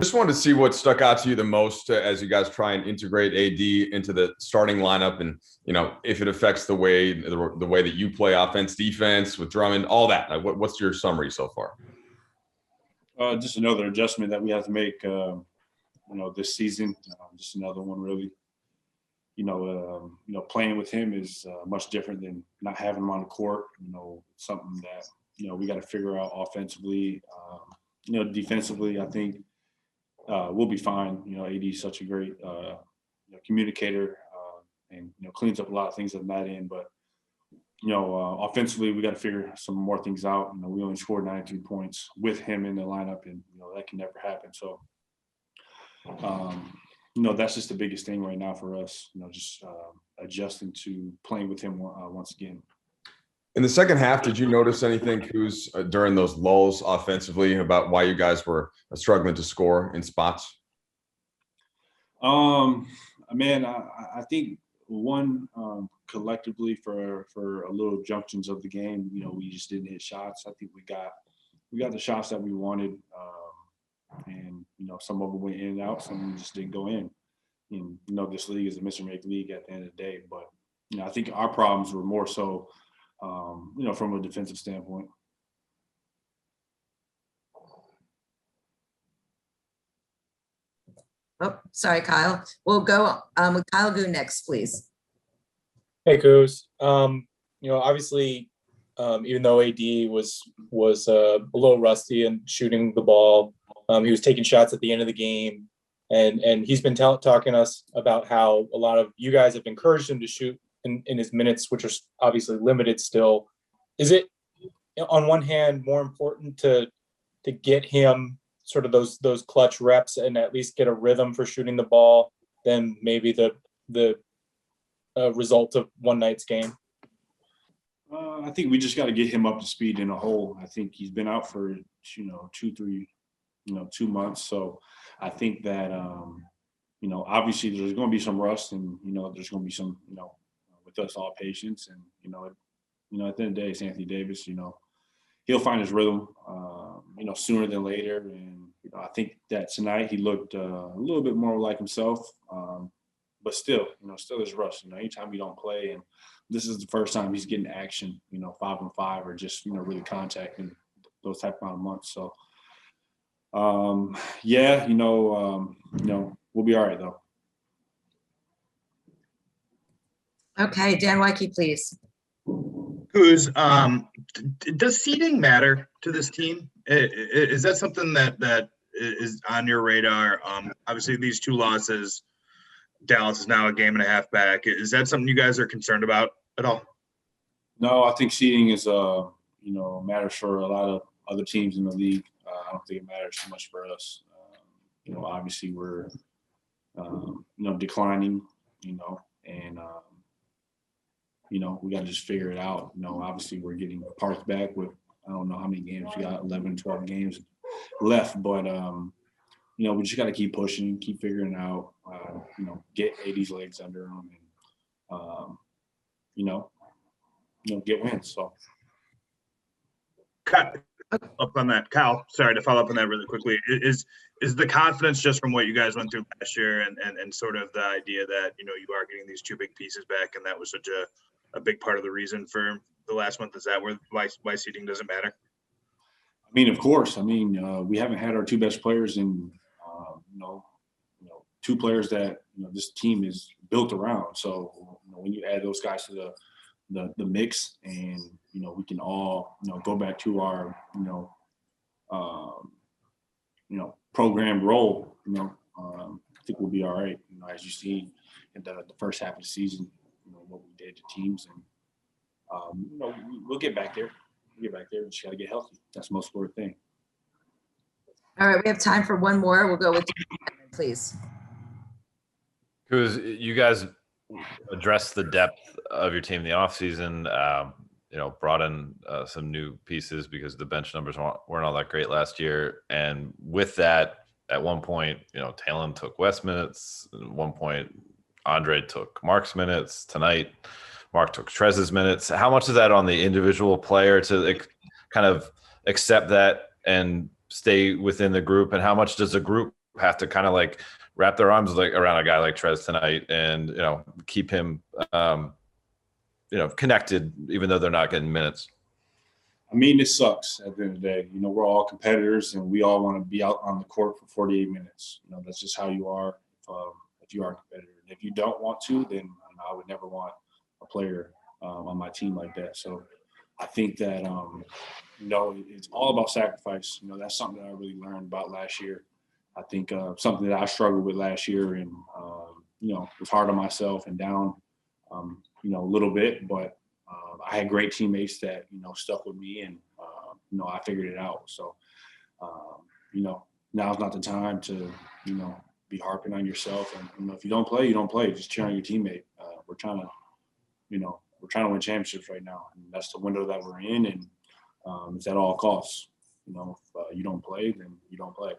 Just wanted to see what stuck out to you the most as you guys try and integrate AD into the starting lineup, and if it affects the way that you play offense, defense with Drummond, all that. What's your summary so far? Just another adjustment that we have to make, this season. Just another one, really. Playing with him is much different than not having him on the court. Something that we got to figure out offensively. Defensively, I think we'll be fine. AD is such a great communicator and cleans up a lot of things on that end. But offensively, we got to figure some more things out. We only scored 92 points with him in the lineup, and that can never happen. So, that's just the biggest thing right now for us. Just adjusting to playing with him once again. In the second half, did you notice anything, Kuz, during those lulls offensively about why you guys were struggling to score in spots? I think one collectively for a little junctions of the game, we just didn't hit shots. I think we got the shots that we wanted, and some of them went in and out, some of them just didn't go in. And this league is a miss or make league at the end of the day. But I think our problems were more so, from a defensive standpoint. Oh, sorry, Kyle. We'll go with Kyle Gu next, please. Hey, Kuz. Obviously, even though AD was a little rusty and shooting the ball, he was taking shots at the end of the game, and he's been talking to us about how a lot of you guys have encouraged him to shoot in his minutes, which are obviously limited still. Is it, on one hand, more important to get him sort of those clutch reps and at least get a rhythm for shooting the ball than maybe the result of one night's game? I think we just got to get him up to speed in a whole. I think he's been out for 2 months. So I think that obviously there's going to be some rust, and there's going to be some with us all patience, and at the end of the day, it's Anthony Davis. He'll find his rhythm, sooner than later. And I think that tonight he looked a little bit more like himself, but still there's rust. Anytime we don't play, and this is the first time he's getting action, 5-on-5 or just really contacting those type of months. So we'll be all right though. Okay, Dan Wyke, please. Kuz, does seeding matter to this team? Is that something that is on your radar? Obviously, these 2 losses, Dallas is now a game and a half back. Is that something you guys are concerned about at all? No, I think seeding is matters for a lot of other teams in the league. I don't think it matters too much for us. Obviously we're declining, and we got to just figure it out. Obviously we're getting Parks back with, I don't know how many games we got, 11, 12 games left, but we just got to keep pushing, keep figuring out, get AD's legs under him, and get wins. So up on that, Kyle, sorry to follow up on that really quickly. Is the confidence just from what you guys went through last year and sort of the idea that you are getting these 2 big pieces back, and that was such a big part of the reason for the last month? Is that why seeding doesn't matter? I mean, of course. I mean, we haven't had our 2 best players in 2 players that this team is built around. So when you add those guys to the mix, and we can all go back to our program role, I think we'll be all right. As you see in the first half of the season, what we did to teams, and we'll get back there. We just got to get healthy. That's the most important thing. All right, we have time for one more. We'll go with Dan, please. Because you guys addressed the depth of your team in the offseason, brought in some new pieces because the bench numbers weren't all that great last year. And with that, at one point, Talon took West minutes. At one point, Andre took Mark's minutes. Tonight, Mark took Trez's minutes. How much is that on the individual player to kind of accept that and stay within the group? And how much does the group have to kind of like wrap their arms like around a guy like Trez tonight and, keep him, connected, even though they're not getting minutes? I mean, it sucks at the end of the day. We're all competitors and we all want to be out on the court for 48 minutes. That's just how you are if you are a competitor. If you don't want to, then I would never want a player on my team like that. So I think that, it's all about sacrifice. That's something that I really learned about last year. I think something that I struggled with last year and, was hard on myself and down, a little bit, but I had great teammates that, stuck with me and, I figured it out. So, now's not the time to, be harping on yourself. And, if you don't play, you don't play. Just cheer on your teammate. We're trying to win championships right now. And that's the window that we're in. And it's at all costs. If you don't play, then you don't play.